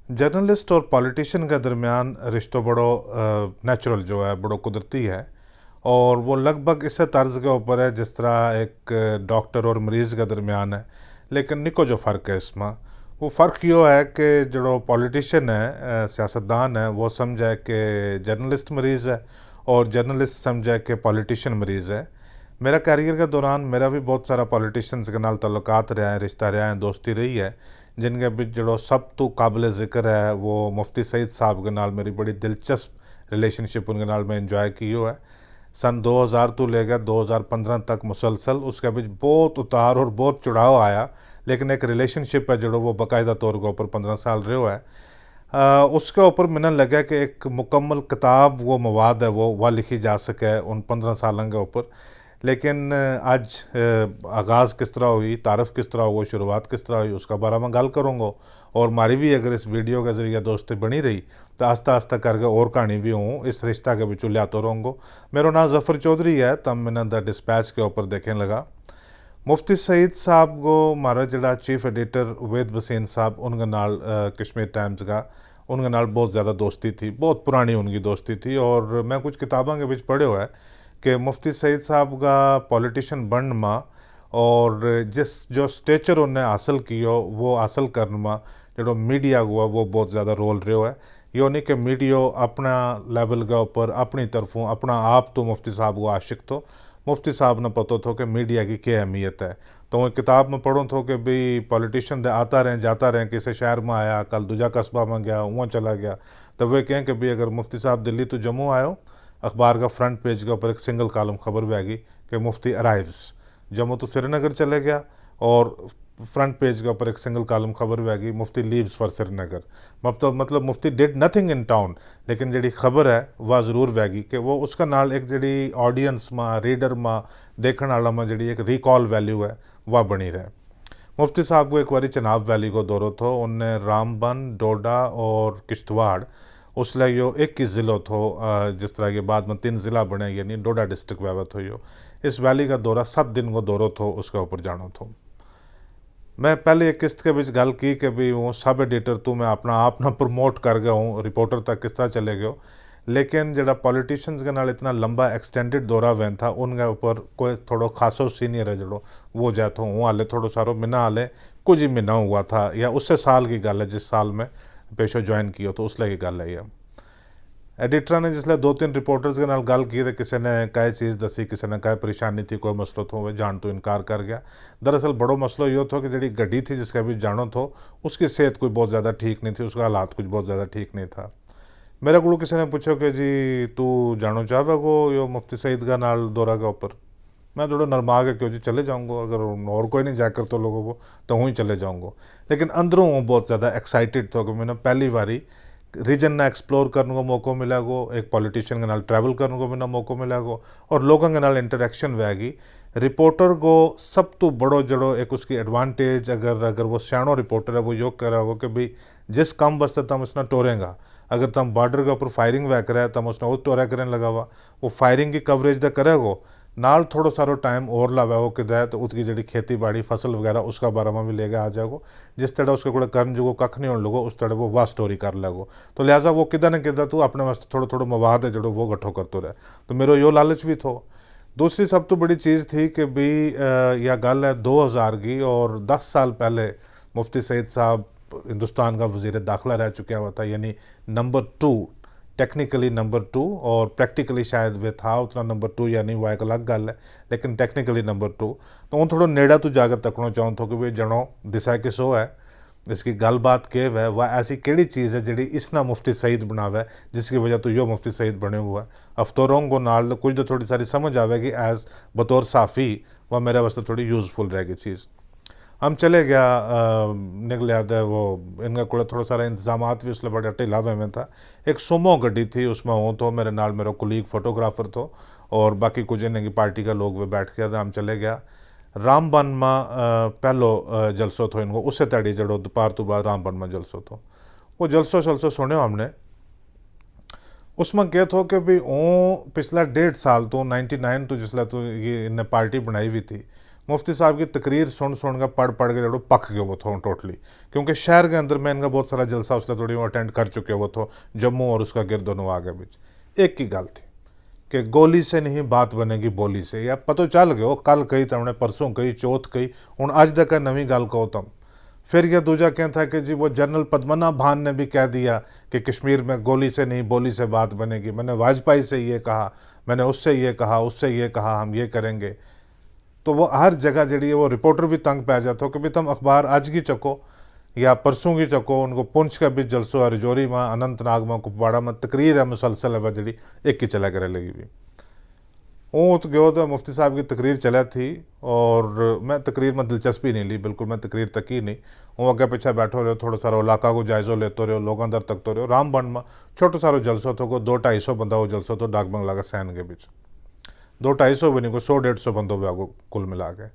Journalist और politician के दरमियान रिश्तों बड़ो नेचुरल जो है बड़ो कुदरती है। और वो लगभग इस तर्ज के ऊपर है जिस तरह एक डॉक्टर और मरीज़ के दरमियान है। लेकिन निको जो फ़र्क है इसमें, वो फ़र्क यो है कि जो पॉलिटिशियन है, सियासतदान है, वो समझे कि जर्नलिस्ट मरीज़ है और जर्नलिस्ट समझे कि पॉलिटिशियन मरीज़ है। मेरा कैरियर के दौरान मेरा भी बहुत सारा पॉलिटिशियंस के नाल तल्लुकात रहा है, रिश्ता रहा है, दोस्ती रही है। जिनके बिच जो सब तो काबिल ज़िक्र है वो मुफ्ती सईद साहब के नाल मेरी बड़ी दिलचस्प रिलेशनशिप उनके नाल मैं इंजॉय की है। सन 2000 तो ले गया 2015 तक मुसलसल, उसके बीच बहुत उतार और बहुत चढ़ाव आया, लेकिन एक रिलेशनशिप है जो वो बाकायदा तौर के ऊपर 15 साल रहा है। उसके ऊपर मैंने लगा कि एक मुकम्मल किताब वो मवाद है वो वह लिखी जा सके उन 15 सालों के ऊपर। लेकिन आज आगाज़ किस तरह हुई, तारफ़ किस तरह हुआ, शुरुआत किस तरह हुई, उसका बारे में गल करूँगा। और मारी भी अगर इस वीडियो के ज़रिए दोस्ती बनी रही तो आस्ता आस्ता करके और कहानी भी हूँ इस रिश्ता के बिचू लियातो रहूँगा। मेरा नाम जफ़र चौधरी है, तब मैंने द डिस्पैच के ऊपर देखने लगा। मुफ्ती सईद साहब को मारा जड़ा चीफ एडिटर वेद बसीन साहब उनके नाल कश्मीर टाइम्स का उनके नाल बहुत ज़्यादा दोस्ती थी, बहुत पुरानी उनकी दोस्ती थी। और मैं कुछ किताबों के बीच पढ़े हुआ है कि मुफ्ती सईद साहब का पॉलिटिशियन बनने में और जिस जो स्टेचर उन्हें हासिल किया वो हासिल करने में जो मीडिया हुआ वो बहुत ज़्यादा रोल रहा है। यो नहीं कि मीडिया अपना लेवल के ऊपर अपनी तरफों अपना आप तो मुफ्ती साहब को आशिक तो मुफ्ती साहब ने पता था कि मीडिया की क्या अहमियत है। तो वो किताब में पढ़ो तो कि भाई पॉलिटिशियन आता रहें जाता रहें, किसी शहर में आया, कल दूजा कस्बा में गया, वहाँ चला गया, तो वे कहें कि भाई अगर मुफ्ती साहब दिल्ली तो जम्मू आयो, अखबार का फ्रंट पेज के ऊपर एक सिंगल कॉलम खबर भी आ गई कि मुफ्ती अराइव्स। जम्मू तो श्रीनगर चले गया और फ्रंट पेज के ऊपर एक सिंगल कॉलम खबर भी आ गई मुफ्ती लीव्स फॉर श्रीनगर। मतलब मुफ्ती डिड नथिंग इन टाउन, लेकिन जी खबर है वह ज़रूर वैगी कि वो उसका नाल एक जी ऑडियंस में रीडर में देखने वाला में जी एक रिकॉल वैल्यू है वह बनी रहे। मुफ्ती साहब को एक बारी चनाब वैली को दौरो थो, उनने रामबन, डोडा और किश्तवाड़ उसलिए यो 21 ज़िलो थो, जिस तरह के बाद में 3 ज़िला बने यानी डोडा डिस्ट्रिक्ट वैवत हो। इस वैली का दौरा 7 दिन को दौरो थो, उसके ऊपर जानो थो। मैं पहले एक किस्त के बीच गल की कि भाई वो सब एडिटर तू मैं अपना आप ना प्रमोट कर गया हूँ, रिपोर्टर तक किस तरह चले गए। लेकिन जरा पॉलिटिशियंस के नाल इतना लंबा एक्सटेंडेड दौरा वैन था उनके ऊपर कोई थोड़ो खासो सीनियर है जो वो जाए तो हूँ हाले थोड़ो सारो महीना हाले कुछ ही महीना हुआ था, या उससे साल की गल है जिस साल में पेशो ज्वाइन किया तो उसलिए की गल है। ये एडिटर ने जिसले 2-3 रिपोर्टर्स के नाल गल की तो किसी ने कई चीज़ दसी, किसी ने कई परेशानी थी, कोई मसलो तो वह जान तो इनकार कर गया। दरअसल बड़ो मसलो यो था कि जी गड्डी थी जिसका भी जानो थो उसकी सेहत कोई बहुत ज़्यादा ठीक नहीं थी, उसका हालात कुछ बहुत ज़्यादा ठीक नहीं था। मेरे को किसी ने पूछो कि जी तू जानो चाहे को यो मुफ्ती सईद का नाल दौरा के ऊपर। मैं थोड़ा नरमा के क्यों जी चले जाऊँगा, अगर और कोई नहीं जाकर तो लोगों को तो वहीं चले जाऊँगा। लेकिन अंदरों हूँ बहुत ज़्यादा एक्साइटेड था कि मैंने पहली बारी रीजन ना एक्सप्लोर करने को मौका मिला गो, एक पॉलिटिशियन के नाल ट्रैवल करने को मैंने मौका मिला गो और लोगों के नाल इंटरेक्शन वैगी। रिपोर्टर को सब तो बड़ो जड़ो एक उसकी एडवांटेज अगर अगर वो सियाणो रिपोर्टर है वो योग कर रहा हो कि भाई जिस काम बसते तम उसने टोरेगा। अगर तम बॉर्डर के ऊपर फायरिंग वै करे तम उसने वो टोरा करने लगा हुआ, वो फायरिंग की कवरेज तो करेगो नाल थोड़ा सारो टाइम और लावे हो कि तो उसकी जी खेती बाड़ी फसल वगैरह उसका बारे में भी लेके आ जाएगो। जिस तरह उसके कोड़े करन जो कख नहीं होने लगो उस तरह वो वाह स्टोरी कर लगो। तो लिहाजा वो किदा न किदा तू अपने वास्ते थोड़ा थोड़ा मवाद है जो वो गठो करते रहे। तो मेरो यो लालच भी थो। दूसरी सब तो बड़ी चीज़ थी कि भाई यह गल है 2000 की और 10 साल पहले मुफ्ती सईद साहब हिंदुस्तान का वज़ीर दाखिला रह चुका हुआ था, यानी नंबर 2, टेक्निकली नंबर 2 और प्रैक्टिकली शायद वे था उतना नंबर 2 या नहीं वह एक अलग गल है, लेकिन टेक्निकली नंबर 2। तो हूँ थोड़ा नेड़ा तो जाकर तकना चाहूँ तो कि भाई जनो दिशा किसो है, इसकी गलबात के है वह ऐसी केड़ी चीज़ है जी इसना मुफ्ती सईद बनावे जिसकी वजह तो यो मुफ्ती सईद बने हुआ है। अफतरों को नाल कुछ तो थोड़ी सारी समझ आवेगी एज बतौर साफ़ी, वह मेरे वास्ते थोड़ी यूज़फुल रहेगी चीज़। हम चले गया, निकल आते वो इनका कोड़ा थोड़ा सारा इंतजाम भी उसलिए बड़ा ढीला में था। एक सुमो गड्डी थी उसमें हूँ तो मेरे नाल मेरा कुलीग फोटोग्राफर तो और बाकी कुछ इन्हें की पार्टी का लोग वे बैठ गया था। हम चले गया रामबन में, पहलो जलसो थो इनको उससे तड़ी जड़ो दोपहर तो बाद रामबन में जलसो थो। वो जलसो शलसो सुने हमने उसमें क्या थो कि भाई ओ पिछला 1.5 साल तो 99 तो जिसला तो ये इन्हें पार्टी बनाई हुई थी मुफ्ती साहब की तकरीर सुन के पढ़ के जो पक गए वो थो टोटली, क्योंकि शहर के अंदर मैं इनका बहुत सारा जलसा उसने थोड़ी वो अटेंड कर चुके वो थो, जम्मू और उसका गिरदो नवाह के बीच एक ही गल थी कि गोली से नहीं बात बनेगी बोली से। या पतो चल गयो, कल कही तुमने, परसों कही, चौथ कही, हूँ अज तक नवी गल कहो तुम। फिर यह दूजा क्या था कि जी वो जनरल पद्मनाभ भान ने भी कह दिया कि कश्मीर में गोली से नहीं बोली से बात बनेगी। मैंने वाजपेयी से ये कहा, मैंने उससे ये कहा, उससे ये कहा, हम ये करेंगे। तो वो हर जगह जड़ी है वो रिपोर्टर भी तंग पै जाते हो कि भी तुम अखबार आज की चको या परसों की चको, उनको पुंछ का भी जलसो है, रजौरी में, अनंतनाग में, कुपवाड़ा में तकरीर है मुसलसल है जी एक ही चला करे लगी भी। वो तो गयो तो मुफ्ती साहब की तकरीर चला थी और मैं तकरीर में दिलचस्पी नहीं ली, बिल्कुल मैं तकरीर तक ही नहीं। वो अगे पीछे बैठो रहो, थोड़ा सारा इलाका को जायज़ो लेते रहो, लोगों दर तकते रहो। रामबन में छोटो सारो जलसो तो को 200-250 बंदा वो जलसो तो डाक बंगला का सैन के बीच 200-250 भी नहीं, को 100-150 बंदों भी कुल मिला के।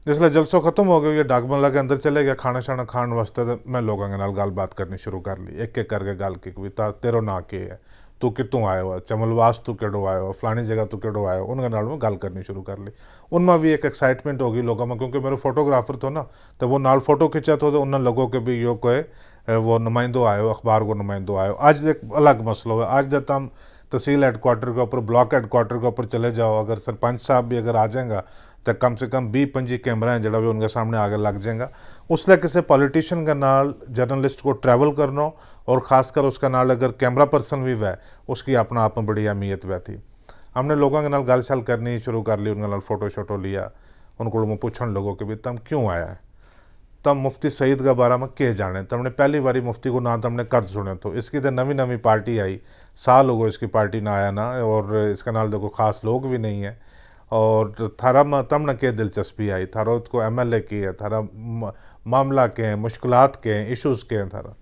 जिसले जलसो खत्म हो गया, ये डाक बंगला के अंदर चले गया खाना शाना खाने वास्ते, तो मैं लोगों के नाल गल बात करनी शुरू कर ली, एक एक करके गल की भी तेरो ना के है, तू कितों आयो है, चमलवास तू केड़ो आयो, फलानी जगह तू केड़ो आयो, उनके नाल में गल करनी शुरू कर ली। उनमें भी एक एक्साइटमेंट होगी लोगों में, क्योंकि मेरे फोटोग्राफर तो ना, तो वो नाल फोटो खिंचा तो उन्होंने लोगों के भी यो कोई वो नुमाइंदो आयो, अखबार को नुमाइंदो आयो। आज एक अलग मसलो है, आज जब तुम तहसील हेडक्वार्टर के ऊपर, ब्लॉक हेडक्वार्टर के ऊपर चले जाओ, अगर सरपंच साहब भी अगर आ जाएगा तो कम से कम 20-25 कैमरा हैं जो भी उनके सामने आगे लग जाएगा। उसलिए किसी पॉलिटिशियन का नाल जर्नलिस्ट को ट्रैवल करना, और ख़ासकर उसका नाल अगर कैमरा पर्सन भी वह, उसकी अपना आप में बड़ी अहमियत वह थी। हमने लोगों के नाल गल छल करनी शुरू कर ली, उनके नाल फोटो शोटो लिया, उनको पूछन लोगों के भी तम क्यों आया है, तम मुफ्ती सईद के बारे में के जाने, तुमने पहली बारी मुफ्ती को ना तुमने कद सुने तो। इसकी तो नवी नवी पार्टी आई, साल हो गए इसकी पार्टी ना आया ना, और इसका नाल देखो ख़ास लोग भी नहीं है, और थारा में तमने के दिलचस्पी आई, थारा को MLA की है, थारा मामला के हैं, मुश्किलात के हैं, इशूज़ के हैं थारा।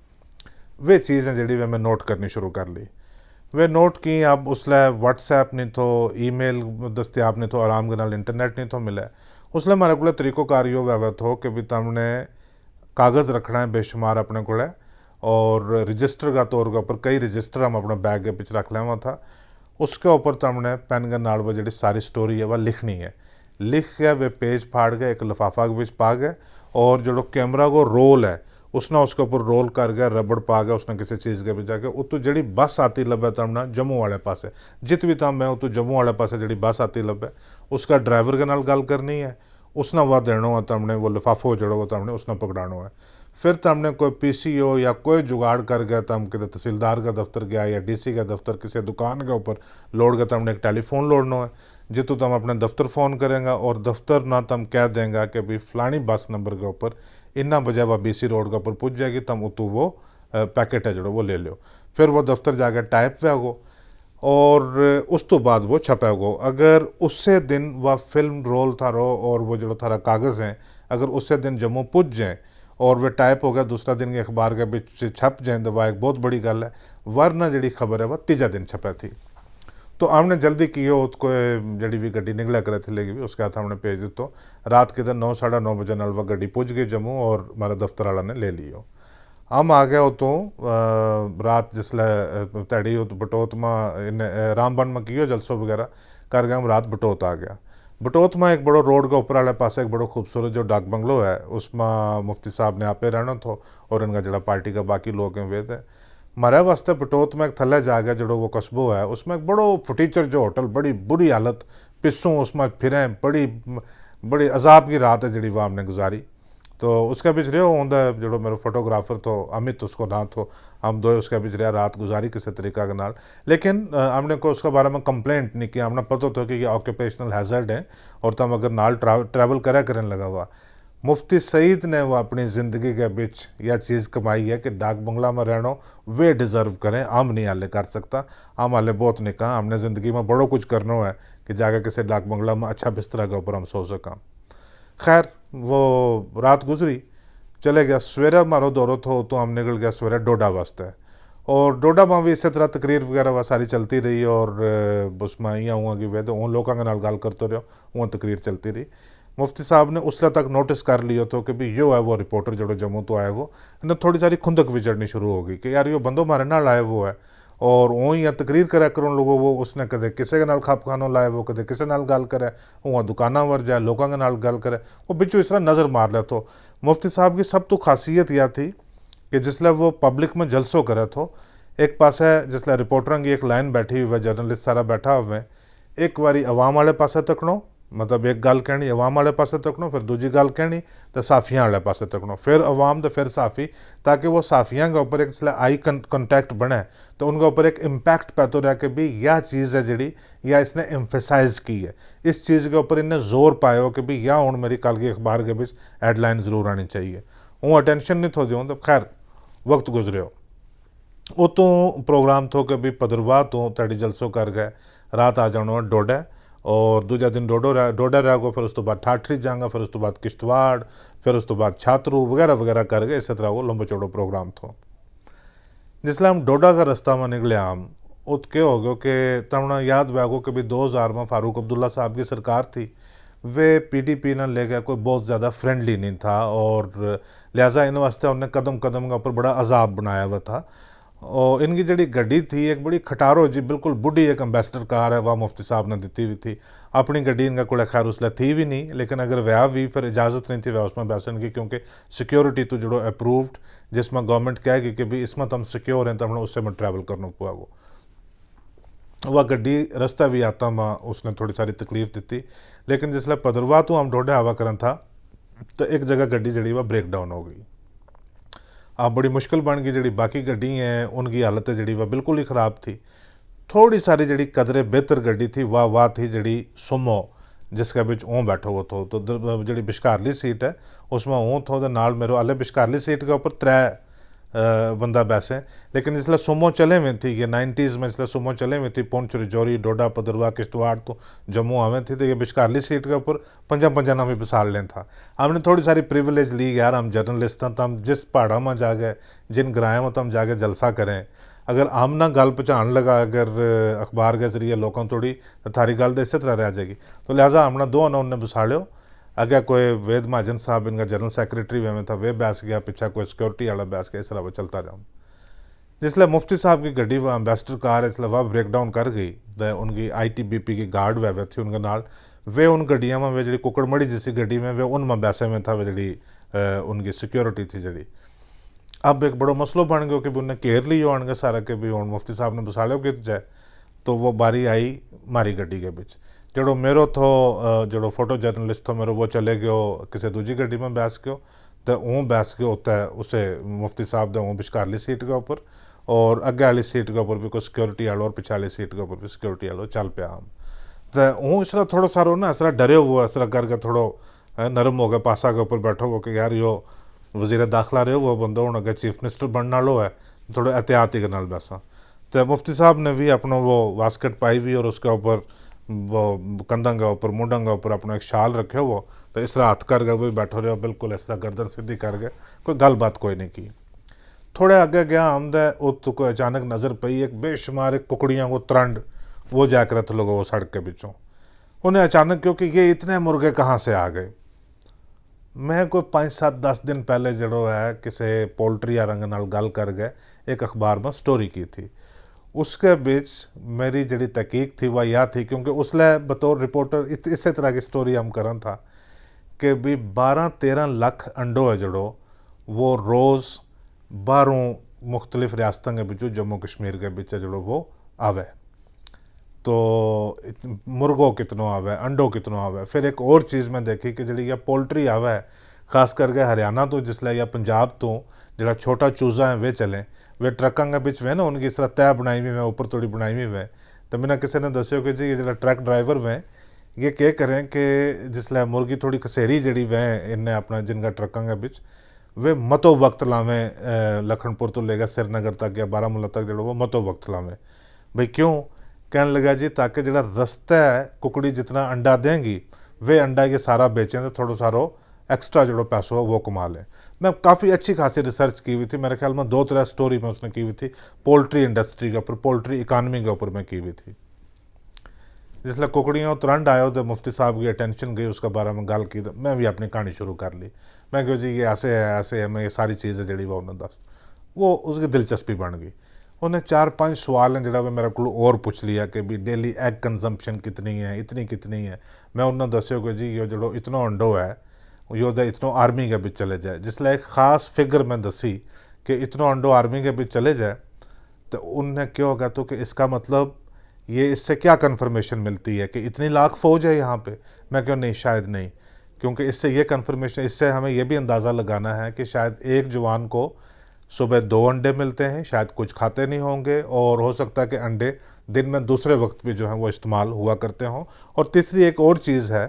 वे चीज़ें जड़ी वे मैं नोट करनी शुरू कर ली। वे नोट की, अब उसले व्हाट्सएप नहीं तो, ईमेल दस्तियाब नहीं तो, आराम के नाल इंटरनेट नहीं तो मिले। उसले हमारे को तरीक़ोकार यो वह थो कि भी तुमने कागज़ रखना है बेशुमार अपने को, और रजिस्टर का तौर के ऊपर कई रजिस्टर हम अपने बैग के पीछे रख लेवा था। उसके ऊपर तुमने पेन के नाल वो जी सारी स्टोरी है वह लिखनी है। लिख के वे पेज फाड़ गए, एक लिफाफा के बीच पा गए, और जो कैमरा को रोल है उसने उसके ऊपर रोल कर गया, रबड़ पा गया उसने किसी चीज़ के भी जाके। उतू जी बस आती लभे तुमने जम्मू वाले पासे, जित भी तम मैं उतू जम्मू वाले पासे जी बस आती लभे, उसका ड्राइवर के नाल गल करनी है, उसने वह देना है तुमने, वो लिफाफो जड़ो वो तुमने उसने पकड़ाना है। फिर तुमने कोई PCO या कोई जुगाड़ कर गया, तुम कि तहसीलदार का दफ्तर गया या DC का दफ्तर, किसी दुकान के ऊपर लोड गया, तुमने एक टेलीफोन लोडना है, जितु तुम अपने दफ्तर फ़ोन करेंगे, और दफ्तर ना तुम कह देंगे कि भाई फलानी बस नंबर के ऊपर इन्ना बजे वह BC रोड के ऊपर पुज जाएगी, तुम उतू वो पैकेट है जो वो ले लो। फिर वो दफ्तर जाकर टाइप पे गो, और उस तो बाद वो छपा गो। अगर उससे दिन वह फिल्म रोल थारो और वो जो थारा कागज़ हैं, अगर उससे दिन जम्मू पुज जाए और वे टाइप हो गया, दूसरा दिन के अखबार के बीच छप जाए, तो वह एक बहुत बड़ी गल है। वरना जी खबर है वह तीजा दिन छपा थी। तो हमने जल्दी कियो, उसको जड़ी भी गड्डी निकला करे थी लेगी भी, उसके हाथ हमने भेज दितो। रात के दिन 9-9:30 बजे नाल वह गड्डी पुज गई जम्मू, और हमारा दफ्तर वाला ने ले लियो। हम आ गया उतों रात जिसले तैड़ी बटोत में इन रामबन में कियो जलसो वगैरह कर गए, हम रात बटोत आ गया। बटोत में एक बड़ो रोड के ऊपर वाले पास एक बड़ो खूबसूरत जो डाक बंगलो है, उसमें मुफ्ती साहब ने आपे रहना थो, और इनका जरा पार्टी का बाकी लोग हैं वे थे। हमारे वास्ते बटोत में एक थल्ले जा गया जो वो कस्बो है, उसमें एक बड़ो फटीचर जो होटल, बड़ी बुरी हालत, पिस्सों उसमें फिरें, बड़ी बड़ी अजाब की रात है जी वह हमने गुजारी। तो उसके बीच रहो होंगे जो मेरे फोटोग्राफर तो अमित उसको ना थो, हम दो उसके बीच रहा रात गुजारी किसी तरीका के नाल। लेकिन हमने को उसके बारे में कंप्लेंट नहीं किया, हमने पता था कि ये ऑक्यूपेशनल हैजर्ड है, और तम अगर नाल ट्रैवल करा करने लगा हुआ। मुफ्ती सईद ने वो अपनी ज़िंदगी के बीच यह चीज़ कमाई है कि डाक बंगला में रहना वे डिज़र्व करें, हम नहीं हाले कर सकता, हम हाले बहुत नहीं कहा। हमने ज़िंदगी में बड़ो कुछ करना है कि जाकर किसी डाक बंगला में अच्छा बिस्तरा के ऊपर हम सो सका। खैर वो रात गुजरी, चले गया। सवेरे हमारा दौरो थो तो हम निकल गया सवेरे डोडा वास्ते, और डोडा में भी इसी तरह तकरीर वगैरह वह सारी चलती रही, और उसमें यहाँ हुआ कि वे तो उन लोगों के नाल गल करते रहो, वहाँ तकरीर चलती रही। मुफ्ती साहब ने उसले तक नोटिस कर लियो तो कि भी यो है वो रिपोर्टर जो जम्मू तो आया वो, इन्हें थोड़ी सारी खुंदक विचड़नी शुरू हो गई कि यार यो बंदो हमारे नाल आए वो है, और वहीं या तकरीर करा करो लोगों वो उसने कदे किसी के नाल खप खानों लाए वो कदे किसी नाल गल करे वहाँ दुकाना वर जाए लोगों के नाल गल करे वो बिचों इस तरह नज़र मार लिया। तो मुफ्ती साहब की सब तो खासियत यह थी कि जिसले वो पब्लिक में जलसों करे तो एक पास है जिसले रिपोर्टर की एक लाइन बैठी हुई है जर्नलिस्ट सारा बैठा हुए एक बारी अवाम वाले पासे तकनो मतलब एक गल कहनी अवाम वाले पासे तकनो फिर दूजी गल कहनी तो साफियाँ वाले पासे तकनो फिर अवाम तो फिर साफ़ी ताकि वो साफियाँ के ऊपर एक जिसले आई कंटैक्ट बने तो उनके ऊपर एक इम्पैक्ट पैदा रहा कि भी यह चीज़ है जी या इसने एम्फेसाइज की है इस चीज़ के ऊपर इन्हें जोर पाया हो कि भी या हूँ मेरी कल की अखबार के बीच हेडलाइन ज़रूर आनी चाहिए हूँ अटेंशन नहीं थो दूँ तो खैर वक्त गुजरे हो उतों प्रोग्राम थो कि भी पदरवाह तो तड़ी जलसों कर गए रात आ जाना डोडा और दूजा दिन डोडा रह गो फिर उस तो बाद ठाठरी जाऊँगा फिर उस तो बाद किश्तवाड़ फिर उस तो बाद छात्रू वगैरह वगैरह कर गए इस तरह वो लंबो चौड़ो प्रोग्राम थो जिसले हम डोडा का रास्ता में निकले हम उत के हो गयो कि तमना याद बैगो कि भी 2000 में फारूक अब्दुल्ला साहब की सरकार थी वे पीडीपी ने ले गया कोई बहुत ज़्यादा फ्रेंडली नहीं था और लिहाजा इन वास्ते उन्हें कदम कदम के ऊपर बड़ा अजाब बनाया हुआ था और इनकी जड़ी गड्डी थी एक बड़ी खटारो जी बिल्कुल बुढ़ी एक एम्बेसडर कार है वह मुफ्ती साहब ने दी हुई थी अपनी गड्डी इनका कोई खैर उसले थी भी नहीं लेकिन अगर वह भी फिर इजाज़त नहीं थी वह उसमें बैसन की क्योंकि सिक्योरिटी तो जो अप्रूव्ड जिसमें गवर्नमेंट कहेगी कि भी इसमें तो हम सिक्योर हैं तो हमने उससे में ट्रैवल करना हुआ वो वह गड्डी रास्ता भी आता माँ उसने थोड़ी सारी तकलीफ दी लेकिन जिसले पदरवाह तो हम डोडे हवा करन था तो एक जगह गड्डी जड़ी वह ब्रेक डाउन हो गई आप बड़ी मुश्किल बन गई जी बाकी गड्डी हैं उनकी हालत जी वह बिल्कुल ही ख़राब थी थोड़ी सारी जी कदरे बेहतर गड्डी थी वाह थी जी सुमो जिसके बिच ऊँ बैठो वो तो जी बिशकारली सीट है उसमें ऊँ थो तो नाल मेरो आले बिशकारली सीट के ऊपर त्रै बंदा बैसे लेकिन जिसले सुमो चले हुए थी ये 90s में जिसले सुमो चले हुए थी पुंछ रजौरी डोडा पदरवाह किश्तवाड़ तो जम्मू आवे थी तो ये बिशकारली सीट के ऊपर पंजा पंजा ना भी बिसाल लें था हमने थोड़ी सारी प्रिविलेज ली यार हम जर्नलिस्ट हैं तो हम जिस पहाड़ा में जाके जिन ग्राए में तो हम जाके जलसा करें अगर हम ना गल पहुँचान लगा अगर अखबार के जरिए लोगों थोड़ी तो थारी गल तो इस तरह रह जाएगी तो लिहाजा हमने दो ना उन्हें बिसाड़ो अगर कोई वेद महाजन साहब इनका जनरल सेक्रेटरी में था वे बैस गया पीछा कोई सिक्योरिटी वाला बैस गया इस तरह वो चलता जाऊँ जिसले मुफ्ती साहब की गड्डी वह एम्बेसडर कार इसलिए वह ब्रेक डाउन कर गई तो उनकी ITBP की गार्ड वह थी उनके नाल वे उन गड्डिया में वे जी कुकड़मड़ी जिसी गड्डी में वे उनमें बैसे में था वे जी उनकी सिक्योरिटी थी जी अब एक बड़ो मसलो बन गया कि भी उन्हें घेर लियो आने सारा के भी मुफ्ती साहब ने बसालो कि जाए तो वो बारी आई मारी गड्डी के बीच जड़ो मेरो थो जड़ो फोटो जर्नलिस्ट थो मेरो वो चले गयो किसी दूजी गड्डी में बैस गयो तो ऊँ बैस गयो होता है उसे मुफ्ती साहब दे ऊँ बिशकारली सीट के ऊपर और अगे वाली सीट के ऊपर भी कोई सिक्योरिटी वालों और पिछले वाली सीट के ऊपर भी सिक्योरिटी वालों चल पाया हम तो ऊँ इस तरह थोड़ा सारो ना इस तरह डरे हुआ इस तरह करके थोड़ो नरम हो गया पासा के ऊपर बैठो हो कि यार यो वजीर दाखिला रहे हो वो बंदा हूँ अगर चीफ मिनिस्टर बनने वालों है थोड़े एहतियाती के नाल बैसा तो मुफ्ती साहब ने भी अपना वो वास्कट पाई हुई और उसके ऊपर वो कंधा के ऊपर मुंडा के ऊपर अपना एक शाल रखे वो तो इस तरह हाथ कर गए वो बैठो रहे बिल्कुल इस तरह गर्दन सीधी कर गए कोई गल बात कोई नहीं की थोड़े आगे गया आमदा उत कोई अचानक नज़र पई एक बेशुमार एक कुकड़ियाँ को त्रंड वो जाकर रथ लोगों वो सड़क के बीचों उन्हें अचानक क्योंकि ये इतने मुर्गे कहाँ से आ गए मैं कोई 5-7-10 दिन पहले जड़ो है किसी पोल्ट्री या रंग नाल गल कर गए एक अखबार में स्टोरी की थी उसके बीच मेरी जड़ी तहकीक थी वह यह थी क्योंकि उसले बतौर रिपोर्टर इसी तरह की स्टोरी हम करन था कि भी 12-13 लाख अंडो है जड़ो वो रोज़ बारों मुख्तलिफ रियासतों के बीचों जम्मू कश्मीर के बीच जड़ो वो आवे तो मुर्गो कितनों आवे अंडो कितनों आवे फिर एक और चीज़ मैं देखी कि जड़ी पोल्ट्री आवे खास करके हरियाणा तो जिसले या पंजाब तो जड़ा छोटा चूज़ा है वे चलें वे ट्रकों के बीच में ना उनकी इस तरह तय बनाई हुई है ऊपर थोड़ी बनाई हुई है तो मैंने किसी ने दसियो कि जी ये जो ट्रक ड्राइवर में ये क्या करें कि जिसले मुर्गी थोड़ी कसेरी जड़ी वह इन्हें अपना जिनका ट्रकों के बीच वे मतो वक्त लावें लखनपुर तो लेगा श्रीनगर तक या बारामूला तक जो वो मतो वक्त लावें भाई क्यों कहने लगा जी ताकि जरा रास्ता है कुकड़ी जितना अंडा देंगी वे अंडा ये सारा बेचें तो थोड़ा सारो एक्स्ट्रा जो पैसा हो वो कमा लें मैं काफ़ी अच्छी खासी रिसर्च की हुई थी मेरे ख्याल में 2-3 स्टोरी में उसने की हुई थी पोल्ट्री इंडस्ट्री के ऊपर पोल्ट्री इकानमी के ऊपर मैं की हुई थी जिसले कुकड़ियों तुरंत आयो तो मुफ्ती साहब की अटेंशन गई उसके बारे में गल की तो मैं भी अपनी कहानी शुरू कर ली मैं क्यों जी ये ऐसे है मैं ये सारी चीज़ें जड़ी वो उन्होंने दस वो उसकी दिलचस्पी बन गई उन्हें 4-5 सवाल हैं जिहड़ा मेरे को और पूछ लिया कि भी डेली एग कंजम्पशन कितनी है, इतनी कितनी है। मैं उन्होंने दस्यो कि जी यो जो इतना अंडो है यो तो इतना आर्मी के बीच चले जाए। जिसले एक ख़ास फिगर मैं दसी कि इतना अंडो आर्मी के बीच चले जाए तो उनने क्यों होगा, तो कि इसका मतलब ये इससे क्या कन्फर्मेशन मिलती है कि इतनी लाख फ़ौज है यहाँ पे। मैं क्यों नहीं, शायद नहीं, क्योंकि इससे ये कन्फर्मेशन, इससे हमें ये भी अंदाज़ा लगाना है कि शायद एक जवान को सुबह 2 अंडे मिलते हैं, शायद कुछ खाते नहीं होंगे, और हो सकता है कि अंडे दिन में दूसरे वक्त भी जो है वो इस्तेमाल हुआ करते हों। और तीसरी एक और चीज़ है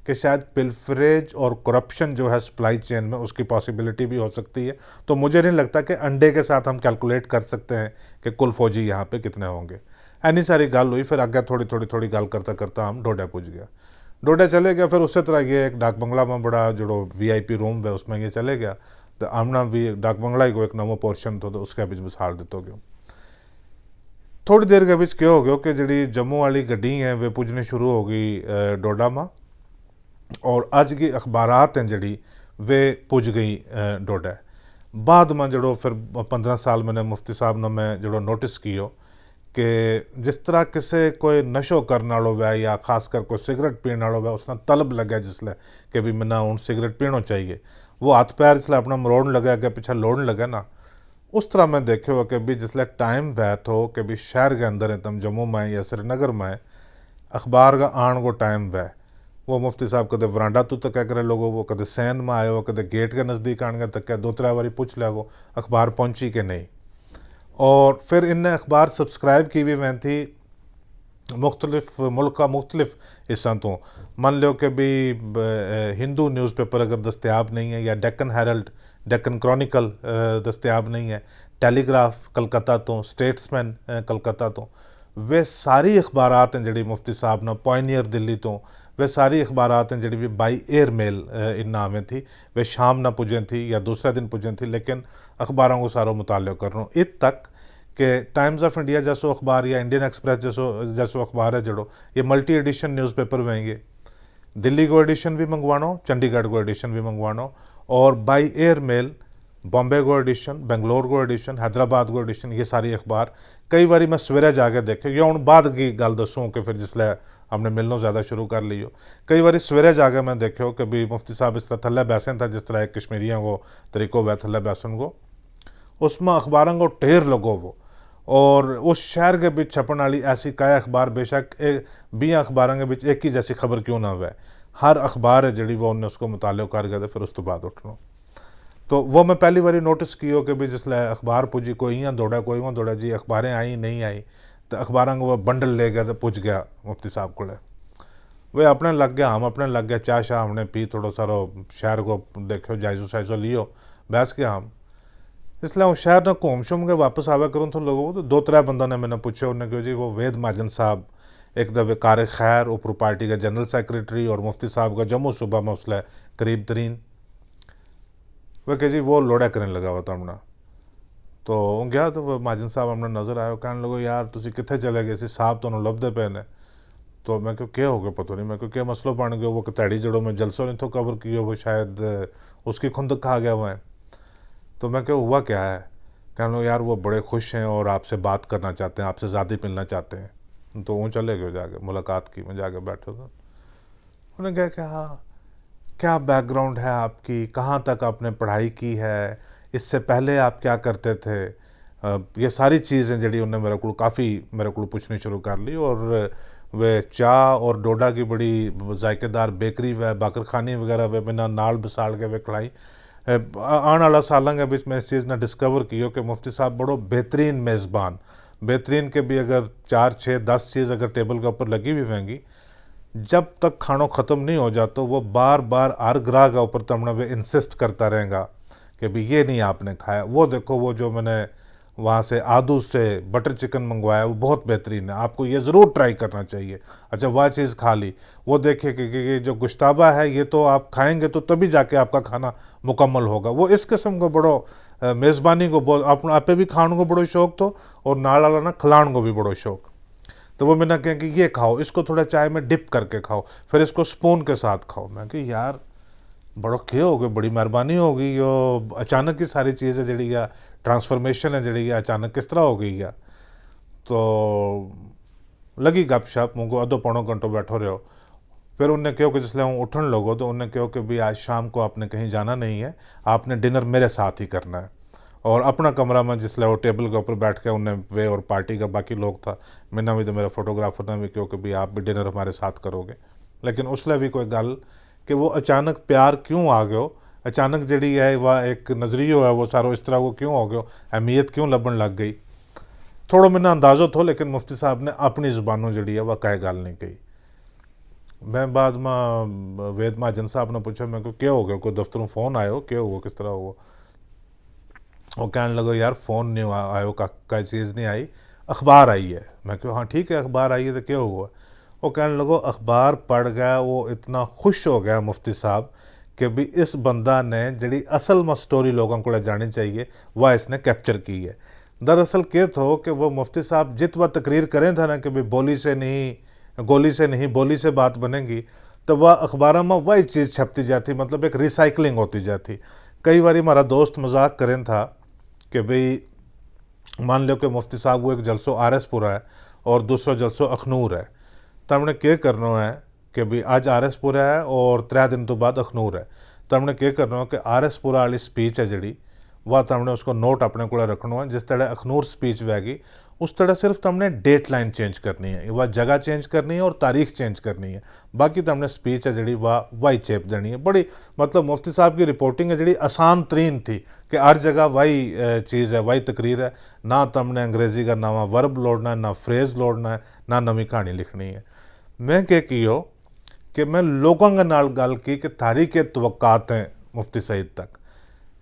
कि शायद पिल्फरेज और करप्शन जो है सप्लाई चेन में, उसकी पॉसिबिलिटी भी हो सकती है। तो मुझे नहीं लगता कि अंडे के साथ हम कैलकुलेट कर सकते हैं कि कुल फौजी यहाँ पे कितने होंगे। एनी सारी गल हुई, फिर आगे थोड़ी गल करता करता हम डोडा पहुँच गया। डोडा चले गया, फिर उसी तरह ये एक डाक बंगला में बड़ा जो VIP रूम है उसमें ये चले गया। तो आमना भी डाक बंगला ही को एक नवो पोर्शन तो उसके बीच बसाल दितो गयो। थोड़ी देर के बीच क्या हो गया कि जी जम्मू वाली गड्डी है वे पुजनी शुरू हो गई डोडा में, और अज की अखबारात हैं जी वे पुज गई डोडा। बाद में जो फिर 15 साल मैंने मुफ्ती साहब ने मैं जो नोटिस कियो कि जिस तरह किसी कोई नशो करने वालों वै या खासकर कोई सिगरेट पीने वालों वै उसने तलब लगे जिसले कि भी मैंने हूँ सिगरेट पीना चाहिए, वो हाथ पैर जिसले अपना मरोड़ लगे अगे पीछे लोड़न लगे ना, उस तरह मैं देखो कि भी जिसले टाइम वै तो कि भी शहर के अंदर है तुम जम्मू में या श्रीनगर में अखबार का आन को टाइम वै, वो मुफ्ती साहब कदे वरांडा तू तक करे लोगों वो कदे सैन में आयो, कदे गेट के नज़दीक आन गए तक 2-3 बारी पूछ लिया वो अखबार पहुँची कि नहीं। और फिर इनने अखबार सब्सक्राइब की भी मैं थी मुख्तलिफ मुल्क का मुख्तलिफ हिस्सा तो, मान लो कि भी हिंदू न्यूज़पेपर अगर दस्तियाब नहीं है, या डेक्कन हेरल्ड, डेक्कन क्रॉनिकल दस्तियाब नहीं है, टेलीग्राफ कलकत्ता तो, स्टेट्समैन कलकत्ता तो, वे सारी अखबारात हैं जी मुफ्ती साहब ने, पॉइनियर दिल्ली तो, वे सारी अखबारात हैं जी भी बाई एयर मेल इन नामें थी, वे शाम ना पुजें थी या दूसरे दिन पुजें थी, लेकिन अखबारों को सारो मुताल कर रहा हूँ इत तक कि टाइम्स ऑफ इंडिया जैसो अखबार या इंडियन एक्सप्रेस जैसो अखबार है जड़ो ये मल्टी एडिशन न्यूज़पेपर रहेंगे। दिल्ली को एडिशन भी मंगवानो, चंडीगढ़ को एडिशन भी मंगवानो, और बाई एयर मेल बॉम्बे को एडिशन, बेंगलोर को एडिशन, हैदराबाद को एडिशन, ये सारी अखबार कई बारी मैं सवेरे जाके देखे, या हूँ बाद की गल दसूँ कि फिर जिसले हमने मिलना ज़्यादा शुरू कर लियो, कई बारी सवेरे जाके मैं देखो कि भी मुफ्ती साहब इस तरह थल्ले बैसें था जिस तरह एक कश्मीरियों को तरीको वै थल्ले बैसन को, उसमें अखबारों को ढेर लगो वो, और उस शहर के बीच छपन वाली ऐसी कई अखबार बेशक 20 अखबारों के बीच एक ही जैसी खबर क्यों ना हुआ, हर अखबार है जी वो उन्हें उसको मुताले कर गए, फिर उस तो बाद उठना। तो वो मैं पहली बारी नोटिस किया कि भी जिसले अखबार पुजी कोई यहाँ दौड़ा कोई वहाँ दौड़ा जी, अखबारें आई नहीं आई, तो अखबारों को वो बंडल ले गया तो पुज गया मुफ्ती साहब को, वे अपने लग गया, हम अपने लग गया, चाय शाह हमने पी, थोड़ा सारो शहर को देखो जायजो शायजो लियो, बहस गया हम। इसलिए शहर ने घूम शूम के वापस आवे करूँ तो लोगों को तो 2-3 बंदा ने मैंने पूछे, उन्हें क्यों जी वो वेद महाजन साहब एक दफे कार खैर ऊपर पार्टी का जनरल सेक्रेटरी और मुफ्ती साहब का जम्मू सूबा में उसले करीब तरीन, वह कह जी वो लोड़ा करने लगा हुआ था हमने। तो गया तो महाजन साहब हमने नज़र आया, कहने लगो यार तुम कितने चले गए सी, साहब तो लभदे पे ने। तो मैं क्यों क्या हो गया पता नहीं, मैं क्यों क्या मसलो बन गया, वो कतैड़ी जड़ों में जलसों नहीं तो कवर किया, वो शायद उसकी खुंदक खा गया हुआ है। तो मैं क्या हुआ क्या है, कहने यार वो बड़े खुश हैं और आपसे बात करना चाहते हैं, आपसे ज़्यादा मिलना चाहते हैं। तो वो चले गए, जाके मुलाकात की, मैं जाके बैठा था, उन्हें कहा कि हाँ क्या बैकग्राउंड है आपकी, कहाँ तक आपने पढ़ाई की है, इससे पहले आप क्या करते थे, ये सारी चीज़ें जड़ी उन्हें मेरे को काफ़ी मेरे को पूछनी शुरू कर ली। और वे चाह और डोडा की बड़ी जायकेदार बेकरी व बाकरखानी वगैरह वे बिना नाल बसाल के वे खिलाई। आने वाला सालों के बीच में इस चीज़ ने डिस्कवर किया कि मुफ्ती साहब बड़ो बेहतरीन मेज़बान, बेहतरीन के भी अगर 4-6-10 चीज़ अगर टेबल के ऊपर लगी हुई होंगी, जब तक खाना ख़त्म नहीं हो जाता वो बार बार हर ग्राह के ऊपर तमने वे इंसिस्ट करता रहेगा कि भी ये नहीं आपने खाया। वो देखो वो जो मैंने वहाँ से आदू से बटर चिकन मंगवाया वो बहुत बेहतरीन है, आपको ये ज़रूर ट्राई करना चाहिए। अच्छा वह चीज़ खा ली, वो देखिए कि जो गुश्ताबा है ये तो आप खाएंगे तो तभी जाके आपका खाना मुकम्मल होगा। वो इस किस्म को बड़ो मेज़बानी को बहुत आपे भी खाने को बड़ो शौक तो, और नाल वाला ना खिलाने को भी बड़ो शौक। तो वो मैंने कहा कि ये खाओ, इसको थोड़ा चाय में डिप करके खाओ, फिर इसको स्पून के साथ खाओ। मैं कि यार बड़ो क्या हो गया, बड़ी मेहरबानी होगी, यो अचानक ही सारी चीज़ें जड़ी ट्रांसफॉर्मेशन है जी अचानक किस तरह हो गई है। तो लगी गपशप, मुझको अद्धो पौनो घंटो बैठो रहो। फिर उन्हें कहो कि जिसले हूँ उठन लगो तो उन्हें कहो कि भी आज शाम को आपने कहीं जाना नहीं है, आपने डिनर मेरे साथ ही करना है। और अपना कमरा में जिसले वो टेबल के ऊपर बैठ के उन्हें वे और पार्टी का बाकी लोग था, मैंने भी तो मेरा फोटोग्राफर ने भी कहो कि भी आप भी डिनर हमारे साथ करोगे। लेकिन उसले भी कोई गल कि वो अचानक प्यार क्यों आ गयो, अचानक जड़ी है वह एक नज़रियो है वो सारो इस तरह वो क्यों हो गयो, अहमियत क्यों लभन लग गई, थोड़ा मैंने अंदाज़ो थो। लेकिन मुफ्ती साहब ने अपनी ज़ुबानों जड़ी है वह कह गल नहीं कही। मैं बाद में वेद महाजन साहब ने पूछा, मैं को क्या हो गया, कोई दफ्तरों फ़ोन आयो, क्या हुआ, किस तरह हुआ। वो कहने लगो यार फ़ोन नहीं आयो, का चीज़ नहीं आई, अखबार आई है। मैं क्यों, हाँ ठीक है अखबार आई है तो क्या हुआ। वो कहने लगो अखबार पढ़ गया, वो इतना खुश हो गया मुफ्ती साहब कि भी इस बंदा ने जड़ी असल में स्टोरी लोगों को जानी चाहिए वह इसने कैप्चर की है। दरअसल क्या थो कि वो मुफ्ती साहब जित वह तकरीर करें था ना कि भाई बोली से नहीं, गोली से नहीं, बोली से बात बनेगी, तो वह अखबार में वही चीज़ छपती जाती, मतलब एक रिसाइकलिंग होती जाती। कई बार हमारा दोस्त मजाक करें था कि भाई मान लो कि मुफ्ती साहब वो एक जलसो आरएसपुरा है और दूसरा जलसो अखनूर है, तो हमने क्या करना है कि भाई आज आरएसपुरा है और 3 दिन तो बाद अखनूर है, तो हमने क्या करना है कि आरएसपुरा वाली स्पीच है जड़ी वह तो हमने उसको नोट अपने को रखना है। जिस तरह अखनूर स्पीच वैगी उस तरह सिर्फ तो हमने डेट लाइन चेंज करनी है, वह जगह चेंज करनी है और तारीख चेंज करनी है, बाकी तो हमने स्पीच है जड़ी वह वाही चेप देनी है। बड़ी मतलब मुफ्ती साहब की रिपोर्टिंग है जड़ी आसान तरीन थी कि हर जगह वही चीज़ है, वही तकरीर है, ना तो हमने अंग्रेज़ी का नवा वर्ब लोड़ना है, ना फ्रेज़ लोड़ना है, ना नवी कहानी लिखनी है। मैं क्या कियो कि मैं लोगों के नाल गल की कि थारी के तवक्कात हैं मुफ्ती सईद तक,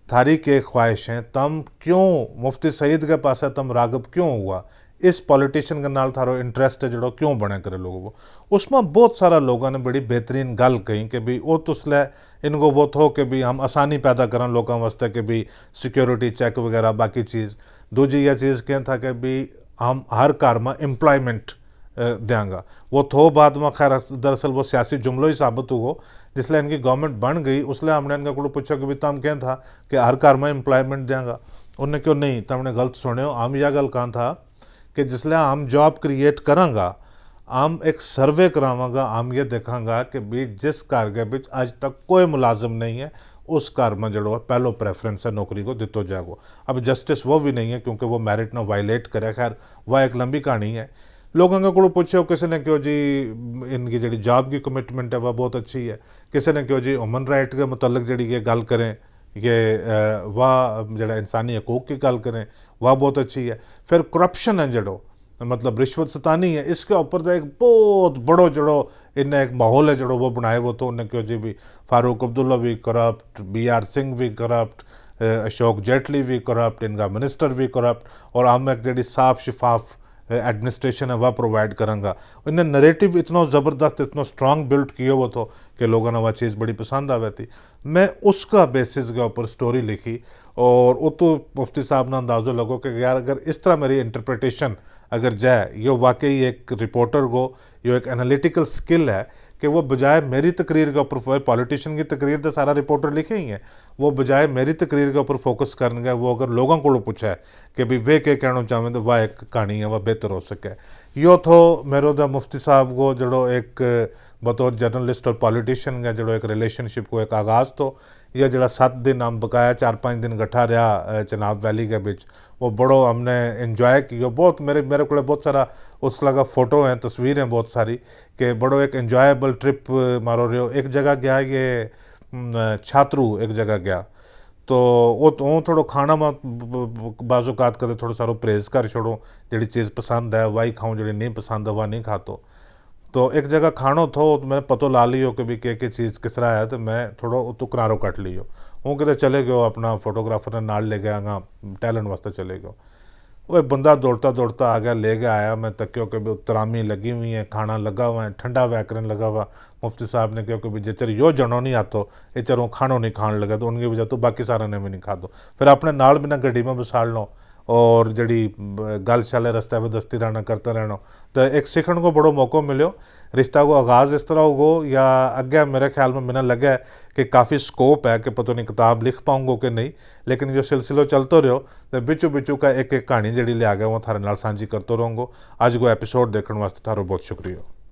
थारी के ख्वाहिशें, तम क्यों मुफ्ती सईद के पास तम रागब क्यों हुआ, इस पॉलिटिशियन के नाल थारो इंटरेस्ट है जड़ो क्यों बने करे लोगों को। उसमें बहुत सारा लोगों ने बड़ी बेहतरीन गल कही कि भी वो तुसले इनको वो थो कि भी हम आसानी पैदा करें लोगों वास्ते कि भी सिक्योरिटी चेक वगैरह बाकी चीज़। दूजी यह चीज़ क्या था कि भी हम हर घर में एम्प्लॉयमेंट देंगा, वो थो बाद में खैर दरअसल वो सियासी जुमलो ही साबित हुआ। जिसले इनकी गवर्नमेंट बन गई उसले हमने इनके को पूछा कि भी तम क्या था कि हर घर में एम्प्लॉयमेंट देंगा, उन्हें क्यों नहीं, तो हमने गलत सुने हो। हम यह गल कहा था कि जिसले हम जॉब क्रिएट करांगा, हम एक सर्वे करावांगा, हम ये देखांगा कि भी जिस घर के बिच आज तक कोई मुलाजिम नहीं है उस घर में जड़ो पहलो प्रेफरेंस है नौकरी को दितो जाएगो। अब जस्टिस वो भी नहीं है क्योंकि वो मेरिट ने वायलेट करे, खैर वह एक लंबी कहानी है। लोगों के को पूछो किसी ने क्यों जी इनकी जी जॉब की कमिटमेंट है वह बहुत अच्छी है, किसी ने क्यों जी ह्यूमन राइट के मुतलक जी ये गल करें ये वह जड़ा इंसानी हकूक़ की गल करें वह बहुत अच्छी है। फिर करप्शन है जड़ो मतलब रिश्वत सतानी है, इसके ऊपर तो एक बहुत बड़ो जड़ो इन्हें एक माहौल है जड़ो वो बनाए वो तो उन्हें क्यों जी भी फारूक अब्दुल्ला भी करप्ट, BR सिंह भी करप्ट, अशोक जेटली भी करप्ट, इनका मिनिस्टर भी करप्ट, और हम एक जी साफ शिफाफ एडमिनिस्ट्रेशन है वह प्रोवाइड करूँगा। इन्हें नरेटिव इतना ज़बरदस्त इतना स्ट्रॉन्ग बिल्ड किए वो तो कि लोगों ने वह चीज़ बड़ी पसंद आवे थी। मैं उसका बेसिस के ऊपर स्टोरी लिखी और वो तो मुफ्ती साहब ने अंदाज़ो लगो कि यार अगर इस तरह मेरी इंटरप्रिटेशन अगर जाए, ये वाकई एक रिपोर्टर को ये एक एनालिटिकल स्किल है कि वो बजाय मेरी तकरीर के ऊपर, पॉलिटिशियन की तकरीर तो सारा रिपोर्टर लिखे ही हैं, वो बजाय मेरी तकरीर के ऊपर फोकस करने वो अगर लोगों को पूछा है कि भी वे क्या कहना चाहें तो वह एक कहानी है वह बेहतर हो सके। यो थो मेरो द मुफ्ती साहब को जड़ो एक बतौर जर्नलिस्ट और पॉलिटिशियन का जड़ो एक रिलेशनशिप को एक आगाज़ तो यह जड़ा 7 दिन हम बकाया 4-5 दिन गठा रहा चनाब वैली के बिच, वो बड़ो हमने इंजॉय किया बहुत। मेरे को बहुत सारा उस लगा फ़ोटो हैं तस्वीरें बहुत सारी कि बड़ो एक इंजॉयबल ट्रिप मारो रहे हो। एक जगह गया ये छात्रू एक जगह गया तो वो थोड़ो खाना में बाज़ात करते थोड़ा सारो परहेज़ कर छोड़ो, जी चीज़ पसंद है वही खाऊँ, जी नहीं पसंद है वह नहीं खातो। तो एक जगह खानो थो तो मैंने पतो ला लियो कि भी के चीज़ किस तरह है, तो मैं थोड़ो तो किनारो कट लियो, हूँ कि चले गयो अपना फोटोग्राफर ने नाल ले गया हाँ टैलेंट वास्ते चले गयो। वह बंदा दौड़ता दौड़ता आ गया ले गया आया, मैं तक्यो कि भी तरामी लगी हुई है, खाना लगा हुआ है, ठंडा वैकरन लगा हुआ। मुफ्ती साहब ने कहो कि भी जेचर यो जनो नहीं आतो ये चर वो खानो नहीं खाने लगा, तो उनकी वजह तो बाकी सारा ने भी नहीं खा दो। फिर अपने नाल बिना गड्डी में बसाड़ लो, और जड़ी गल चले रस्ते पे दस्ती रहना करते रहना, तो एक सीखने को बड़ो मौको मिलो। रिश्ता को आगाज़ इस तरह होगो या अगे मेरे ख्याल में मैंने लगा है कि काफ़ी स्कोप है कि पता नहीं किताब लिख पाऊंगो कि नहीं, लेकिन जो सिलसिलो चलते रहो तो बिचू बिचू का एक एक कहानी जड़ी लिया गया वो थारे नाल सांझी करते रहूँगो। अज को एपिसोड देखने वास्ते थारो बहुत शुक्रिया।